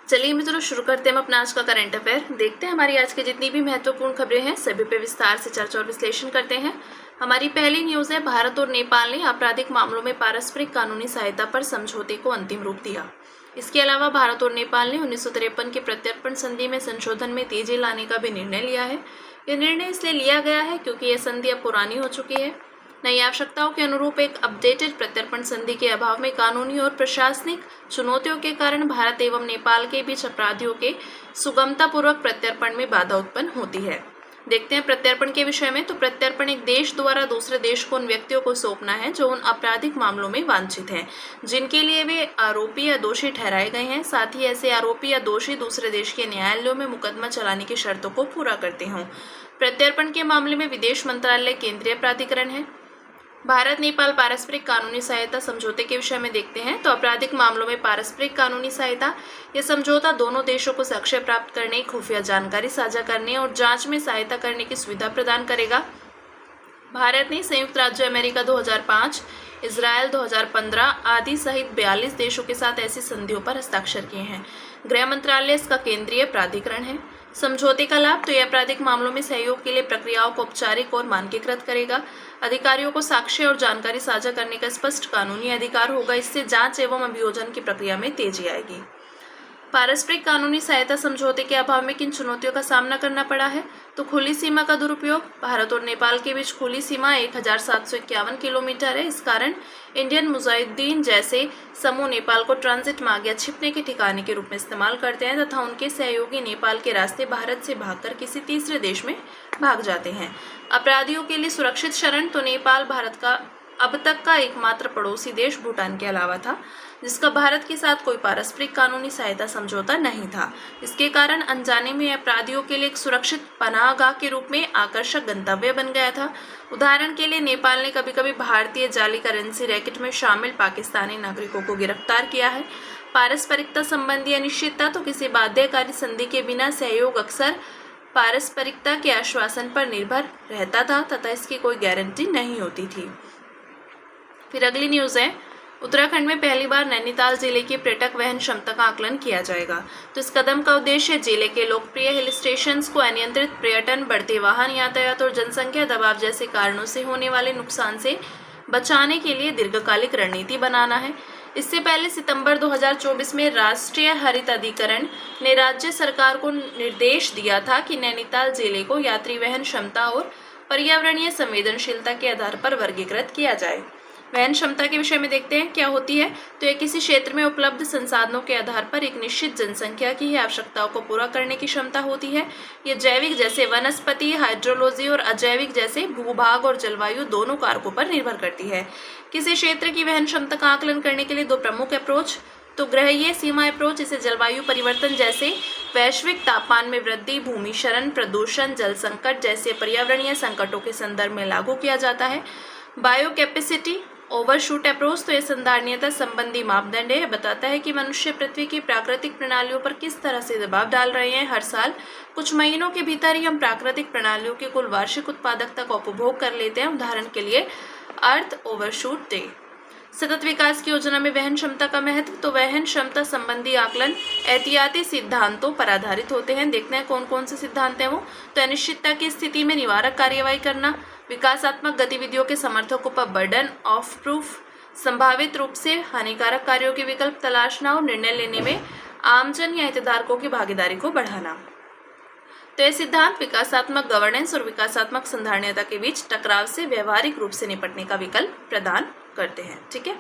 चलिए मित्रों, शुरू करते हैं हम अपना आज का करंट अफेयर। देखते हैं हमारी आज की जितनी भी महत्वपूर्ण खबरें हैं सभी पे विस्तार से चर्चा और विश्लेषण करते हैं। हमारी पहली न्यूज है, भारत और नेपाल ने आपराधिक मामलों में पारस्परिक कानूनी सहायता पर समझौते को अंतिम रूप दिया। इसके अलावा भारत और नेपाल ने 1953 के प्रत्यर्पण संधि में संशोधन में तेजी लाने का भी निर्णय लिया है। यह निर्णय इसलिए लिया गया है क्योंकि यह संधि अब पुरानी हो चुकी है। नई आवश्यकताओं के अनुरूप एक अपडेटेड प्रत्यर्पण संधि के अभाव में कानूनी और प्रशासनिक चुनौतियों के कारण भारत एवं नेपाल के बीच अपराधियों के सुगमतापूर्वक प्रत्यर्पण में बाधा उत्पन्न होती है। देखते हैं प्रत्यर्पण के विषय में। तो प्रत्यर्पण एक देश द्वारा दूसरे देश को उन व्यक्तियों को सौंपना है जो उन आपराधिक मामलों में वांछित हैं, जिनके लिए वे आरोपी या दोषी ठहराए गए हैं। साथ ही ऐसे आरोपी या दोषी दूसरे देश के न्यायालयों में मुकदमा चलाने की शर्तों को पूरा करते हों। प्रत्यर्पण के मामले में विदेश मंत्रालय केंद्रीय प्राधिकरण है। भारत नेपाल पारस्परिक कानूनी सहायता समझौते के विषय में देखते हैं। तो आपराधिक मामलों में पारस्परिक कानूनी सहायता, यह समझौता दोनों देशों को साक्ष्य प्राप्त करने, खुफिया जानकारी साझा करने और जांच में सहायता करने की सुविधा प्रदान करेगा। भारत ने संयुक्त राज्य अमेरिका 2005, इजरायल 2015 आदि सहित 42 देशों के साथ ऐसी संधियों पर हस्ताक्षर किए हैं। गृह मंत्रालय इसका केंद्रीय प्राधिकरण है। समझौते का लाभ, तो यह आपराधिक मामलों में सहयोग के लिए प्रक्रियाओं को औपचारिक और मानकीकृत करेगा। अधिकारियों को साक्ष्य और जानकारी साझा करने का स्पष्ट कानूनी अधिकार होगा। इससे जांच एवं अभियोजन की प्रक्रिया में तेजी आएगी। पारस्परिक कानूनी सहायता समझौते के अभाव में किन चुनौतियों का सामना करना पड़ा है? तो खुली सीमा का दुरुपयोग। भारत और नेपाल के बीच खुली सीमा 1751 किलोमीटर है। इस कारण इंडियन मुजाहिदीन जैसे समूह नेपाल को ट्रांजिट मार्ग या छिपने के ठिकाने के रूप में इस्तेमाल करते हैं तथा उनके सहयोगी नेपाल के रास्ते भारत से भागकर किसी तीसरे देश में भाग जाते हैं। अपराधियों के लिए सुरक्षित शरण, तो नेपाल भारत का अब तक का एकमात्र पड़ोसी देश भूटान के अलावा था जिसका भारत के साथ कोई पारस्परिक कानूनी सहायता समझौता नहीं था। इसके कारण अनजाने में अपराधियों के लिए एक सुरक्षित पनाहगाह के रूप में आकर्षक गंतव्य बन गया था। उदाहरण के लिए नेपाल ने कभी कभी भारतीय जाली करेंसी रैकेट में शामिल पाकिस्तानी नागरिकों को गिरफ्तार किया है। पारस्परिकता संबंधी अनिश्चितता, तो किसी बाध्यकारी संधि के बिना सहयोग अक्सर पारस्परिकता के आश्वासन पर निर्भर रहता था तथा इसकी कोई गारंटी नहीं होती थी। फिर अगली न्यूज़ है, उत्तराखंड में पहली बार नैनीताल जिले की पर्यटक वहन क्षमता का आकलन किया जाएगा। तो इस कदम का उद्देश्य जिले के लोकप्रिय हिल स्टेशंस को अनियंत्रित पर्यटन, बढ़ते वाहन यातायात और जनसंख्या दबाव जैसे कारणों से होने वाले नुकसान से बचाने के लिए दीर्घकालिक रणनीति बनाना है। इससे पहले सितंबर 2024 में राष्ट्रीय हरित अधिकरण ने राज्य सरकार को निर्देश दिया था कि नैनीताल जिले को यात्री वहन क्षमता और पर्यावरणीय संवेदनशीलता के आधार पर वर्गीकृत किया जाए। वहन क्षमता के विषय में देखते हैं क्या होती है। तो यह किसी क्षेत्र में उपलब्ध संसाधनों के आधार पर एक निश्चित जनसंख्या की आवश्यकताओं को पूरा करने की क्षमता होती है। यह जैविक जैसे वनस्पति, हाइड्रोलॉजी और अजैविक जैसे भूभाग और जलवायु दोनों कारकों पर निर्भर करती है। किसी क्षेत्र की वहन क्षमता का आकलन करने के लिए दो प्रमुख अप्रोच, तो ग्रहीय सीमा अप्रोच, इसे जलवायु परिवर्तन जैसे वैश्विक तापमान में वृद्धि, भूमि क्षरण, प्रदूषण, जल संकट जैसे पर्यावरणीय संकटों के संदर्भ में लागू किया जाता है। बायो कैपेसिटी ओवरशूट अप्रोच, तो यह संधारणीयता संबंधी मापदंड है। बताता है कि मनुष्य पृथ्वी की प्राकृतिक प्रणालियों पर किस तरह से दबाव डाल रहे हैं। हर साल कुछ महीनों के भीतर ही हम प्राकृतिक प्रणालियों की कुल वार्षिक उत्पादकता का उपभोग कर लेते हैं। उदाहरण के लिए अर्थ ओवरशूट डे। सतत विकास की योजना में वहन क्षमता का महत्व, तो वहन क्षमता संबंधी आकलन एहतियाती सिद्धांतों पर आधारित होते हैं। देखते हैं कौन कौन से सिद्धांत हैं वो। तो अनिश्चितता की स्थिति में निवारक कार्यवाही करना, विकासात्मक गतिविधियों के समर्थकों पर बर्डन ऑफ प्रूफ, संभावित रूप से हानिकारक कार्यों के विकल्प तलाशना और निर्णय लेने में आमजन या हितधारकों की भागीदारी को बढ़ाना। तो यह सिद्धांत विकासात्मक गवर्नेंस और विकासात्मक संधारणीयता के बीच टकराव से व्यवहारिक रूप से निपटने का विकल्प प्रदान करते हैं। ठीक है।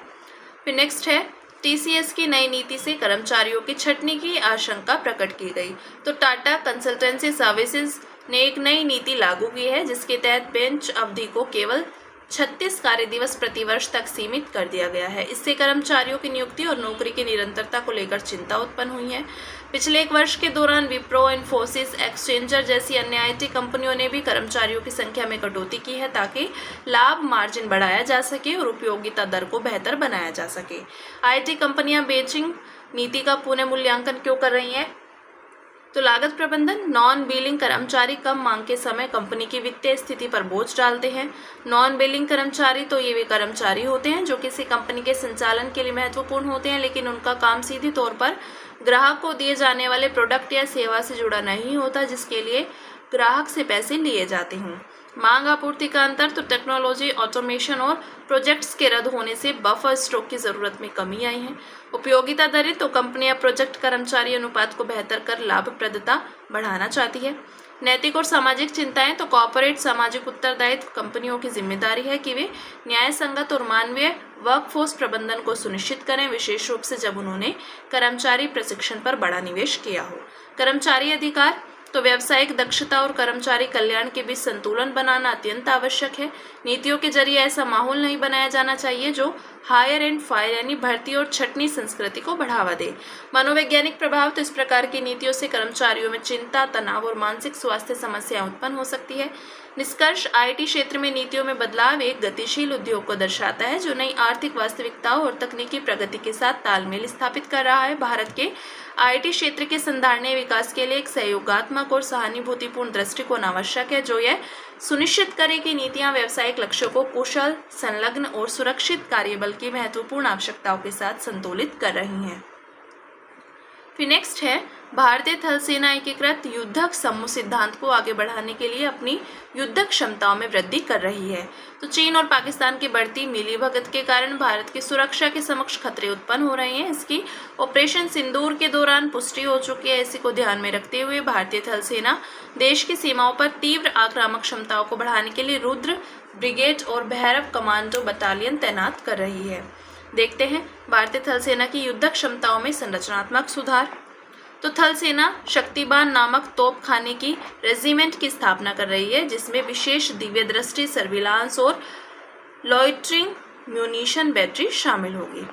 फिर नेक्स्ट है, टीसीएस की नई नीति से कर्मचारियों की छंटनी की आशंका प्रकट की गई। तो टाटा कंसल्टेंसी सर्विसेज ने एक नई नीति लागू की है जिसके तहत बेंच अवधि को केवल 36 कार्य दिवस प्रतिवर्ष तक सीमित कर दिया गया है। इससे कर्मचारियों की नियुक्ति और नौकरी की निरंतरता को लेकर चिंता उत्पन्न हुई है। पिछले एक वर्ष के दौरान विप्रो, इन्फोसिस, एक्सचेंजर जैसी अन्य आईटी कंपनियों ने भी कर्मचारियों की संख्या में कटौती की है ताकि लाभ मार्जिन बढ़ाया जा सके और उपयोगिता दर को बेहतर बनाया जा सके। आईटी कंपनियां बेंचिंग नीति का पुनः मूल्यांकन क्यों कर रही हैं? तो लागत प्रबंधन, नॉन बिलिंग कर्मचारी कम मांग के समय कंपनी की वित्तीय स्थिति पर बोझ डालते हैं। नॉन बिलिंग कर्मचारी तो ये वे कर्मचारी होते हैं जो किसी कंपनी के संचालन के लिए महत्वपूर्ण होते हैं, लेकिन उनका काम सीधे तौर पर ग्राहक को दिए जाने वाले प्रोडक्ट या सेवा से जुड़ा नहीं होता जिसके लिए ग्राहक से पैसे लिए जाते हों। मांग आपूर्ति का अंतर, तो टेक्नोलॉजी, ऑटोमेशन और प्रोजेक्ट्स के रद्द होने से बफर स्टॉक की ज़रूरत में कमी आई है। उपयोगिता दरें, तो कंपनियां प्रोजेक्ट कर्मचारी अनुपात को बेहतर कर लाभप्रदता बढ़ाना चाहती है। नैतिक और सामाजिक चिंताएं, तो कॉर्पोरेट सामाजिक उत्तरदायित्व, कंपनियों की जिम्मेदारी है कि वे न्याय संगत और मानवीय वर्कफोर्स प्रबंधन को सुनिश्चित करें, विशेष रूप से जब उन्होंने कर्मचारी प्रशिक्षण पर बड़ा निवेश किया हो। कर्मचारी अधिकार, तो व्यावसायिक दक्षता और कर्मचारी कल्याण के बीच संतुलन बनाना अत्यंत आवश्यक है। नीतियों के जरिए ऐसा माहौल नहीं बनाया जाना चाहिए जो हायर एंड फायर यानी भर्ती और छटनी संस्कृति को बढ़ावा दे। मनोवैज्ञानिक प्रभाव, तो इस प्रकार की नीतियों से कर्मचारियों में चिंता, तनाव और मानसिक स्वास्थ्य समस्याएं उत्पन्न हो सकती है। निष्कर्ष, आईटी क्षेत्र में नीतियों में बदलाव एक गतिशील उद्योग को दर्शाता है जो नई आर्थिक वास्तविकताओं और तकनीकी प्रगति के साथ तालमेल स्थापित कर रहा है। भारत के आईटी क्षेत्र के संधारणीय विकास के लिए एक सहयोगात्मक और सहानुभूतिपूर्ण दृष्टिकोण आवश्यक है जो यह सुनिश्चित करे कि नीतियां व्यावसायिक लक्ष्यों को कुशल, संलग्न और सुरक्षित कार्यबल की महत्वपूर्ण आवश्यकताओं के साथ संतुलित कर रही हैं। फिर नेक्स्ट है, भारतीय थल सेना एकीकृत युद्धक समूह सिद्धांत को आगे बढ़ाने के लिए अपनी युद्धक क्षमताओं में वृद्धि कर रही है। तो चीन और पाकिस्तान की बढ़ती मिलीभगत के कारण भारत की सुरक्षा के समक्ष खतरे उत्पन्न हो रहे हैं। इसकी ऑपरेशन सिंदूर के दौरान पुष्टि हो चुकी है। इसी को ध्यान में रखते हुए भारतीय थल सेना देश की सीमाओं पर तीव्र आक्रामक क्षमताओं को बढ़ाने के लिए रुद्र ब्रिगेड और भैरव कमांडो बटालियन तैनात कर रही है। देखते हैं भारतीय थल सेना की युद्धक क्षमताओं में संरचनात्मक सुधार। तो थल सेना शक्तिबान नामक तोपखाने की रेजिमेंट की स्थापना कर रही है जिसमें विशेष दिव्य दृष्टि, सर्विलांस और लॉइटरिंग म्यूनिशन बैटरी शामिल होगी।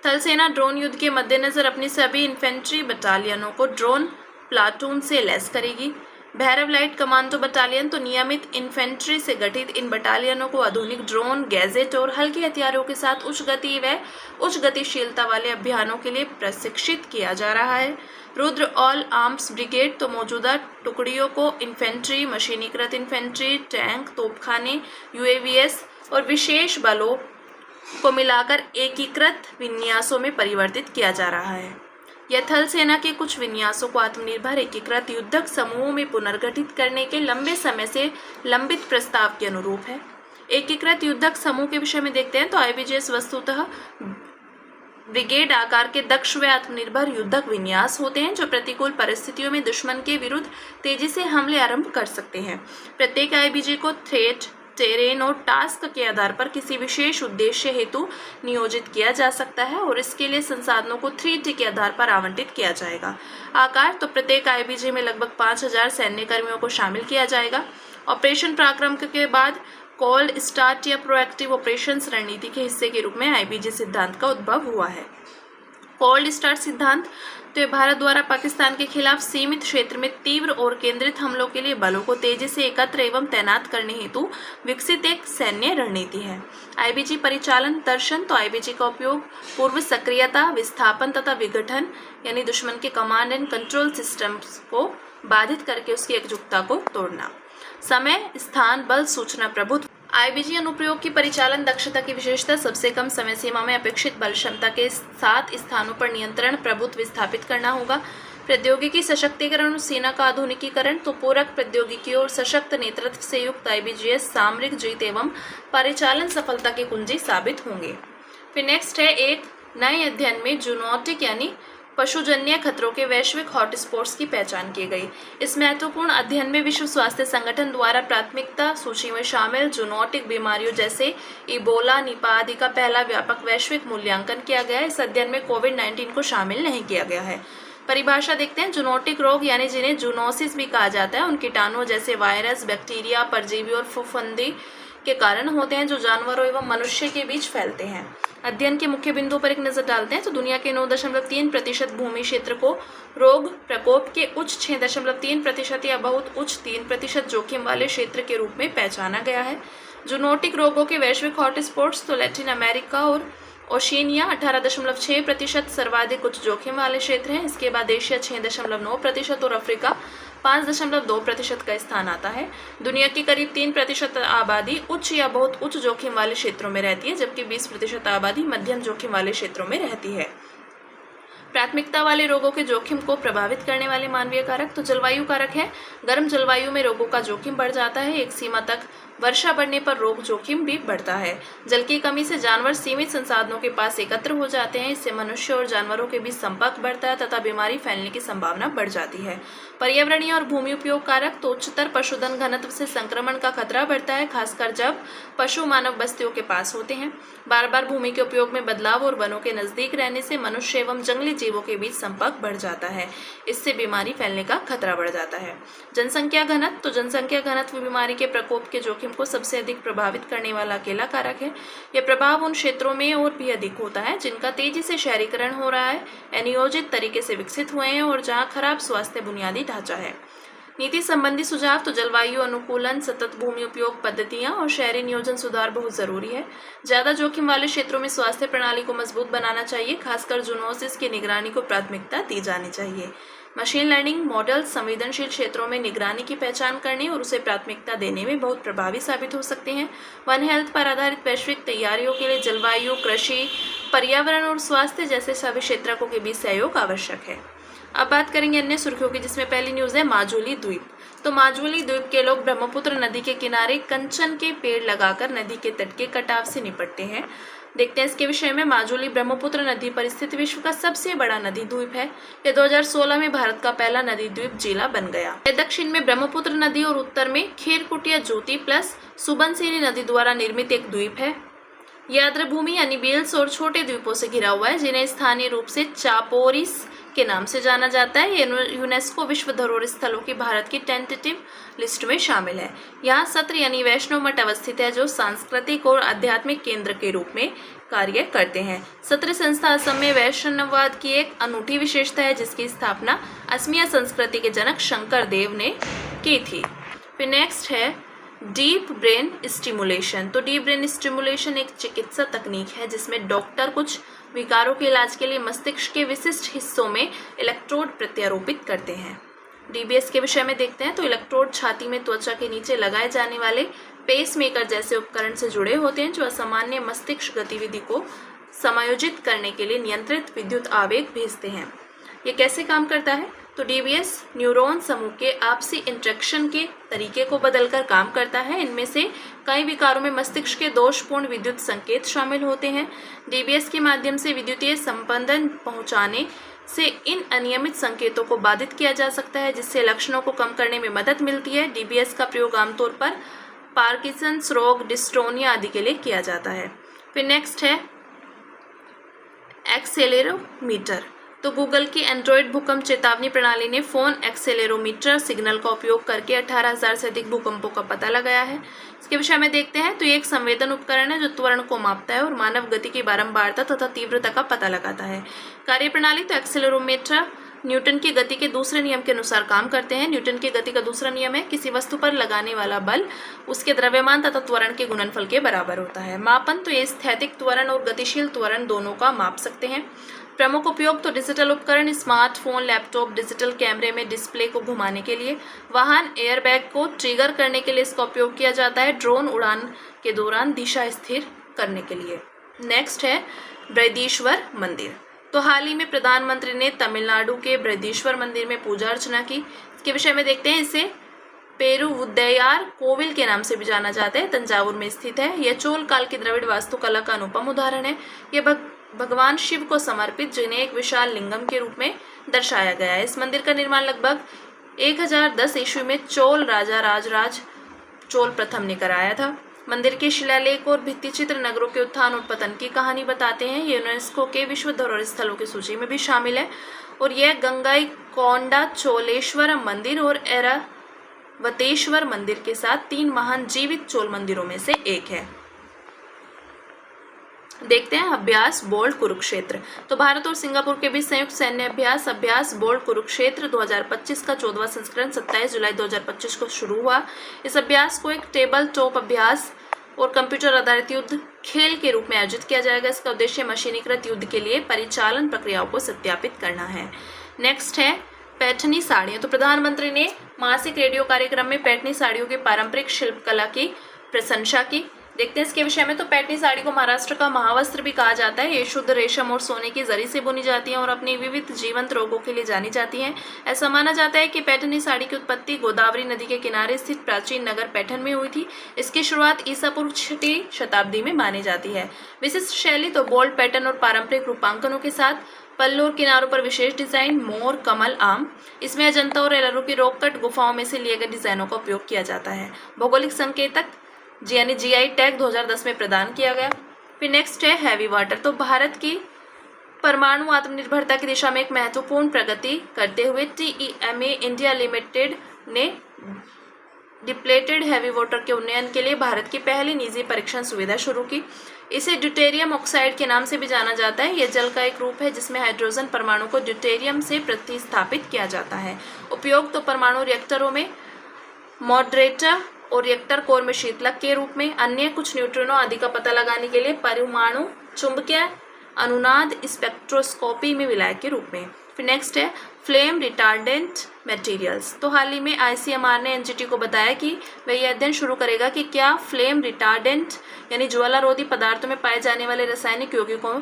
थल सेना ड्रोन युद्ध के मद्देनजर अपनी सभी इन्फेंट्री बटालियनों को ड्रोन प्लाटून से लैस करेगी। भैरव लाइट कमांडो बटालियन, तो नियमित इन्फेंट्री से गठित इन बटालियनों को आधुनिक ड्रोन, गैजेट और हल्के हथियारों के साथ उच्च गति व उच्च गतिशीलता वाले अभियानों के लिए प्रशिक्षित किया जा रहा है। रुद्र ऑल आर्म्स ब्रिगेड, तो मौजूदा टुकड़ियों को इन्फेंट्री, मशीनीकृत इन्फेंट्री, टैंक, तोपखाने, यूएवीएस और विशेष बलों को मिलाकर एकीकृत विन्यासों में परिवर्तित किया जा रहा है। यह थल सेना के कुछ विन्यासों को आत्मनिर्भर एकीकृत युद्धक समूहों में पुनर्गठित करने के लंबे समय से लंबित प्रस्ताव के अनुरूप है। एकीकृत युद्धक समूह के विषय में देखते हैं तो आईबीजीएस वस्तुतः ब्रिगेड आकार के दक्ष व आत्मनिर्भर युद्धक विन्यास होते हैं जो प्रतिकूल परिस्थितियों में दुश्मन के विरुद्ध तेजी से हमले आरंभ कर सकते हैं। प्रत्येक आईबीजी को थ्रेट, टेरेन और टास्क के आधार पर किसी विशेष उद्देश्य हेतु नियोजित किया जा सकता है और इसके लिए संसाधनों को 3T के आधार पर आवंटित किया जाएगा। आकार, तो प्रत्येक आईबीजी में लगभग 5000 सैन्य कर्मियों को शामिल किया जाएगा। ऑपरेशन पराक्रम के बाद कोल्ड स्टार्ट या प्रोएक्टिव ऑपरेशंस रणनीति के हिस्से के रूप में आईबीजी सिद्धांत का उद्भव हुआ है। कोल्ड स्टार्ट सिद्धांत, तो भारत द्वारा पाकिस्तान के खिलाफ सीमित क्षेत्र में तीव्र और केंद्रित हमलों के लिए बलों को तेजी से एकत्र एवं तैनात करने हेतु विकसित एक सैन्य रणनीति है। आईबीजी परिचालन दर्शन, तो आईबीजी का उपयोग पूर्व सक्रियता, विस्थापन तथा विघटन यानी दुश्मन के कमांड एंड कंट्रोल सिस्टम्स को बाधित करके उसकी एकजुटता को तोड़ना। समय, स्थान, बल, सूचना प्रभुत्व। आईबीजी अनुप्रयोग की परिचालन दक्षता की विशेषता सबसे कम समय सीमा में अपेक्षित बल क्षमता के साथ स्थानों पर नियंत्रण प्रभुत्व स्थापित करना होगा। प्रौद्योगिकी सशक्तिकरण और सेना का आधुनिकीकरण, तो पूरक प्रौद्योगिकी और सशक्त नेतृत्व से युक्त आईबीजीएस सामरिक जीत एवं परिचालन सफलता की कुंजी साबित होंगे। फिर नेक्स्ट है, एक नए अध्ययन में जूनोटिक यानी पशुजन्य खतरों के वैश्विक हॉटस्पॉट्स की पहचान की गई। इस महत्वपूर्ण अध्ययन में विश्व स्वास्थ्य संगठन द्वारा प्राथमिकता सूची में शामिल जूनोटिक बीमारियों जैसे इबोला, निपा आदि का पहला व्यापक वैश्विक मूल्यांकन किया गया। इस अध्ययन में कोविड-19 को शामिल नहीं किया गया है। परिभाषा देखते हैं। जूनोटिक रोग यानी जिन्हें जूनोसिस भी कहा जाता है उन कीटाणुओं जैसे वायरस, बैक्टीरिया, परजीवी और फफूंदी के कारण होते हैं जो जानवरों एवं मनुष्य के बीच फैलते हैं। अध्ययन के मुख्य बिंदुओं पर एक नजर डालते हैं तो दुनिया के 9.3% भूमि क्षेत्र को रोग प्रकोप के उच्च 6.3% या बहुत उच्च 3% जोखिम वाले क्षेत्र के रूप में पहचाना गया है। जूनोटिक रोगों के वैश्विक हॉटस्पॉट्स तो लैटिन अमेरिका और ओशिनिया 18.6% सर्वाधिक उच्च जोखिम वाले क्षेत्र हैं। इसके बाद एशिया 6.9% और अफ्रीका 5.2% का स्थान आता है। दुनिया की करीब 3% आबादी उच्च या बहुत उच्च जोखिम वाले क्षेत्रों में रहती है, जबकि 20% आबादी मध्यम जोखिम वाले क्षेत्रों में रहती है। प्राथमिकता वाले रोगों के जोखिम को प्रभावित करने वाले मानवीय कारक तो जलवायु कारक है। गर्म जलवायु में रोगों का जोखिम बढ़ जाता है। एक सीमा तक वर्षा बढ़ने पर रोग जोखिम भी बढ़ता है। जल की कमी से जानवर सीमित संसाधनों के पास एकत्र हो जाते हैं। इससे मनुष्य और जानवरों के बीच संपर्क बढ़ता है तथा बीमारी फैलने की संभावना बढ़ जाती है। पर्यावरणीय और भूमि उपयोग कारक तो उच्चतर पशुधन घनत्व से संक्रमण का खतरा बढ़ता है, खासकर जब पशु मानव बस्तियों के पास होते हैं। बार बार भूमि के उपयोग में बदलाव और वनों के नजदीक रहने से मनुष्य एवं जंगली जीवों के बीच संपर्क बढ़ जाता है। इससे बीमारी फैलने का खतरा बढ़ जाता है। जनसंख्या घनत्व तो जनसंख्या घनत्व बीमारी के प्रकोप के जोखिम को सबसे अधिक प्रभावित करने वाला अकेला कारक है। यह प्रभाव उन क्षेत्रों में और भी अधिक होता है जिनका तेजी से शहरीकरण हो रहा है, अनियोजित तरीके से विकसित हुए हैं और जहां खराब स्वास्थ्य बुनियादी ढांचा है। नीति संबंधी सुझाव तो जलवायु अनुकूलन, सतत भूमि उपयोग पद्धतियां और शहरी नियोजन सुधार बहुत जरूरी है। ज्यादा जोखिम वाले क्षेत्रों में स्वास्थ्य प्रणाली को मजबूत बनाना चाहिए, खासकर जूनोसिस की निगरानी को प्राथमिकता दी जानी चाहिए। मशीन लर्निंग मॉडल संवेदनशील क्षेत्रों में निगरानी की पहचान करने और उसे प्राथमिकता देने में बहुत प्रभावी साबित हो सकते हैं। वन हेल्थ पर आधारित वैश्विक तैयारियों के लिए जलवायु, कृषि, पर्यावरण और स्वास्थ्य जैसे सभी क्षेत्रकों के बीच सहयोग आवश्यक है। अब बात करेंगे अन्य सुर्खियों की, जिसमें पहली न्यूज है माजुली द्वीप। तो माजुली द्वीप के लोग ब्रह्मपुत्र नदी के किनारे कंचन के पेड़ लगाकर नदी के तट के कटाव से निपटते हैं। देखते हैं इसके विषय में। माजुली ब्रह्मपुत्र नदी पर स्थित विश्व का सबसे बड़ा नदी द्वीप है। यह 2016 में भारत का पहला नदी द्वीप जिला बन गया। यह दक्षिण में ब्रह्मपुत्र नदी और उत्तर में खेरकुटिया ज्योति प्लस सुबनसिरी नदी द्वारा निर्मित एक द्वीप है। यह आर्द्रभूमि यानी बेल्स और छोटे द्वीपों से घिरा हुआ है, जिन्हें स्थानीय रूप से चापोरिस के नाम से जाना जाता है। ये यूनेस्को विश्व धरोहर स्थलों की भारत की टेंटेटिव लिस्ट में शामिल है। यहाँ सत्र यानी वैष्णव मठ अवस्थित है, जो सांस्कृतिक और आध्यात्मिक केंद्र के रूप में कार्य करते हैं। सत्र संस्था असम में वैष्णववाद की एक अनूठी विशेषता है, जिसकी स्थापना असमिया संस्कृति के जनक शंकर देव ने की थी। फिर नेक्स्ट है डीप ब्रेन स्टिमुलेशन। तो डीप ब्रेन स्टिमुलेशन एक चिकित्सा तकनीक है जिसमें डॉक्टर कुछ विकारों के इलाज के लिए मस्तिष्क के विशिष्ट हिस्सों में इलेक्ट्रोड प्रत्यारोपित करते हैं। डीबीएस के विषय में देखते हैं तो इलेक्ट्रोड छाती में त्वचा के नीचे लगाए जाने वाले पेसमेकर जैसे उपकरण से जुड़े होते हैं, जो असामान्य मस्तिष्क गतिविधि को समायोजित करने के लिए नियंत्रित विद्युत आवेग भेजते हैं। ये कैसे काम करता है? तो डीबीएस न्यूरॉन समूह के आपसी इंटरेक्शन के तरीके को बदलकर काम करता है। इनमें से कई विकारों में मस्तिष्क के दोषपूर्ण विद्युत संकेत शामिल होते हैं। डीबीएस के माध्यम से विद्युतीय संपंदन पहुंचाने से इन अनियमित संकेतों को बाधित किया जा सकता है, जिससे लक्षणों को कम करने में मदद मिलती है। डीबीएस का प्रयोग आमतौर पर पार्किंसंस रोग, डिस्ट्रोनिया आदि के लिए किया जाता है। फिर नेक्स्ट है एक्सेलेरोमीटर। तो गूगल की एंड्रॉयड भूकंप चेतावनी प्रणाली ने फोन एक्सेलेरोमीटर सिग्नल का उपयोग करके 18,000 से अधिक भूकंपों का पता लगाया है। इसके विषय में देखते हैं तो ये एक संवेदन उपकरण है जो त्वरण को मापता है और मानव गति की बारंबारता तथा तीव्रता का पता लगाता है। कार्यप्रणाली तो एक्सेलेरोमीटर न्यूटन की गति के दूसरे नियम के अनुसार काम करते हैं। न्यूटन की गति का दूसरा नियम है किसी वस्तु पर लगाने वाला बल उसके द्रव्यमान तथा त्वरण के गुणनफल के बराबर होता है। मापन तो ये स्थैतिक त्वरण और गतिशील त्वरण दोनों का माप सकते हैं। प्रमुख उपयोग तो डिजिटल उपकरण, स्मार्टफोन, लैपटॉप, डिजिटल कैमरे में डिस्प्ले को घुमाने के लिए, वाहन एयरबैग को ट्रिगर करने के लिए इसका उपयोग किया जाता है, ड्रोन उड़ान के दौरान दिशा स्थिर करने के लिए। नेक्स्ट है बृहदीश्वर मंदिर। तो हाल ही में प्रधानमंत्री ने तमिलनाडु के बृहदीश्वर मंदिर में पूजा अर्चना की। इसके विषय में देखते हैं। इसे पेरुवुदैयार कोविल के नाम से भी जाना जाता है, तंजावुर में स्थित है। यह चोल काल की द्रविड़ वास्तुकला का अनुपम उदाहरण है। यह भगवान शिव को समर्पित, जिन्हें एक विशाल लिंगम के रूप में दर्शाया गया है। इस मंदिर का निर्माण लगभग 1010 ईस्वी में चोल राजा राजराज चोल प्रथम ने कराया था। मंदिर के शिलालेख और भित्तिचित्र नगरों के उत्थान और पतन की कहानी बताते हैं। ये यूनेस्को के विश्व धरोहर स्थलों की सूची में भी शामिल है और यह गंगाईकोंडा चोलेश्वर मंदिर और ऐरावतेश्वर मंदिर के साथ 3 महान जीवित चोल मंदिरों में से एक है। देखते हैं अभ्यास बोल्ड कुरुक्षेत्र। तो भारत और सिंगापुर के बीच संयुक्त सैन्य अभ्यास बोल्ड कुरुक्षेत्र 2025 का 14वां संस्करण 27 जुलाई 2025 को शुरू हुआ। इस अभ्यास को एक टेबल टॉप अभ्यास और कंप्यूटर आधारित युद्ध खेल के रूप में आयोजित किया जाएगा। इसका उद्देश्य मशीनीकृत युद्ध के लिए परिचालन प्रक्रियाओं को सत्यापित करना है। नेक्स्ट है पैठनी साड़ियाँ। तो प्रधानमंत्री ने मासिक रेडियो कार्यक्रम में पैठनी साड़ियों की पारंपरिक शिल्पकला की प्रशंसा की। देखते हैं इसके विषय में। तो पैठनी साड़ी को महाराष्ट्र का महावस्त्र भी कहा जाता है। ये शुद्ध रेशम और सोने की जरी से बुनी जाती है और अपनी विविध जीवंत रोगों के लिए जानी जाती हैं। ऐसा माना जाता है कि पैठनी साड़ी की उत्पत्ति गोदावरी नदी के किनारे स्थित प्राचीन नगर पैठन में हुई थी। इसकी शुरुआत ईसा पूर्व 6वीं शताब्दी में मानी जाती है। विशिष्ट शैली तो बोल्ड पैटर्न और पारंपरिक रूपांकनों के साथ पल्लू और किनारों पर विशेष डिजाइन, मोर, कमल, आम। इसमें अजंता और एलोरा की रॉक कट गुफाओं में से लिए गए डिजाइनों का उपयोग किया जाता है। भौगोलिक संकेतक यानी GI टैग 2010 में प्रदान किया गया। फिर नेक्स्ट है हैवी वाटर। तो भारत की परमाणु आत्मनिर्भरता की दिशा में एक महत्वपूर्ण प्रगति करते हुए TEMA इंडिया लिमिटेड ने डिप्लेटेड हैवी वाटर के उन्नयन के लिए भारत की पहली निजी परीक्षण सुविधा शुरू की। इसे ड्यूटेरियम ऑक्साइड के नाम से भी जाना जाता है। यह जल का एक रूप है जिसमें हाइड्रोजन परमाणु को ड्यूटेरियम से प्रतिस्थापित किया जाता है। उपयोग तो परमाणु रिएक्टरों में मॉडरेटर और रिएक्टर कोर में शीतलक के रूप में, अन्य कुछ न्यूट्रिनो आदि का पता लगाने के लिए परमाणु चुंबकीय अनुनाद स्पेक्ट्रोस्कोपी में विलायक के रूप में। फिर नेक्स्ट है फ्लेम रिटार्डेंट मटेरियल्स। तो हाल ही में ICMR ने NGT को बताया कि वह यह अध्ययन शुरू करेगा कि क्या फ्लेम रिटार्डेंट यानी ज्वालारोधी पदार्थों में पाए जाने वाले रासायनिक यौगिकों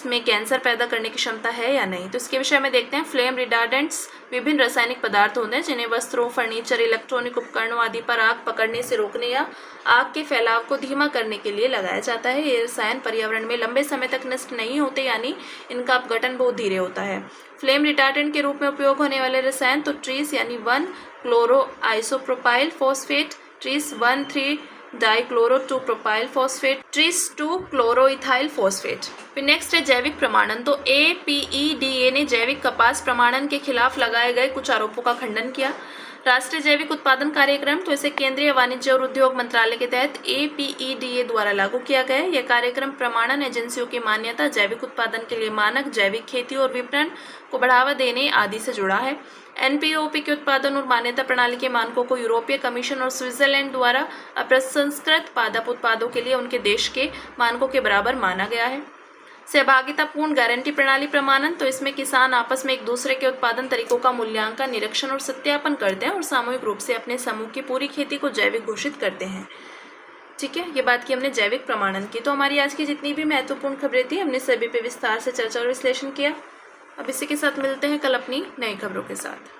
में कैंसर पैदा करने की क्षमता है या नहीं। तो इसके विषय में देखते हैं। फ्लेम रिटार्डेंट्स विभिन्न रासायनिक पदार्थ होते हैं जिन्हें वस्त्रों, फर्नीचर, इलेक्ट्रॉनिक उपकरणों आदि पर आग पकड़ने से रोकने या आग के फैलाव को धीमा करने के लिए लगाया जाता है। ये रसायन पर्यावरण में लंबे समय तक नष्ट नहीं होते, यानी इनका अपघटन बहुत धीरे होता है। फ्लेम रिटार्डेंट के रूप में उपयोग होने वाले रसायन तो ट्रीस यानी 1 chloroisopropyl phosphate, tris 1,3 dichloro 2 propyl phosphate, tris 2 chloroethyl phosphate. फिर नेक्स्ट है जैविक प्रमाणन। तो APEDA ने जैविक कपास प्रमाणन के खिलाफ लगाए गए कुछ आरोपों का खंडन किया। राष्ट्रीय जैविक उत्पादन कार्यक्रम तो इसे केंद्रीय वाणिज्य और उद्योग मंत्रालय के तहत APEDA द्वारा लागू किया गया है। यह कार्यक्रम प्रमाणन एजेंसियों की मान्यता, जैविक उत्पादन के लिए मानक, जैविक खेती और विपणन को बढ़ावा देने आदि से जुड़ा है। NPOP के उत्पादन और मान्यता प्रणाली के मानकों को यूरोपीय कमीशन और स्विट्जरलैंड द्वारा अप्रसंस्कृत पादप उत्पादों के लिए उनके देश के मानकों के बराबर माना गया है। सहभागितापूर्ण गारंटी प्रणाली प्रमाणन तो इसमें किसान आपस में एक दूसरे के उत्पादन तरीकों का मूल्यांकन, निरीक्षण और सत्यापन करते हैं और सामूहिक रूप से अपने समूह की पूरी खेती को जैविक घोषित करते हैं। ठीक है, ये बात की हमने जैविक प्रमाणन की। तो हमारी आज की जितनी भी महत्वपूर्ण खबरें थी हमने सभी पे विस्तार से चर्चा और विश्लेषण किया। अब इसी के साथ मिलते हैं कल अपनी नई खबरों के साथ।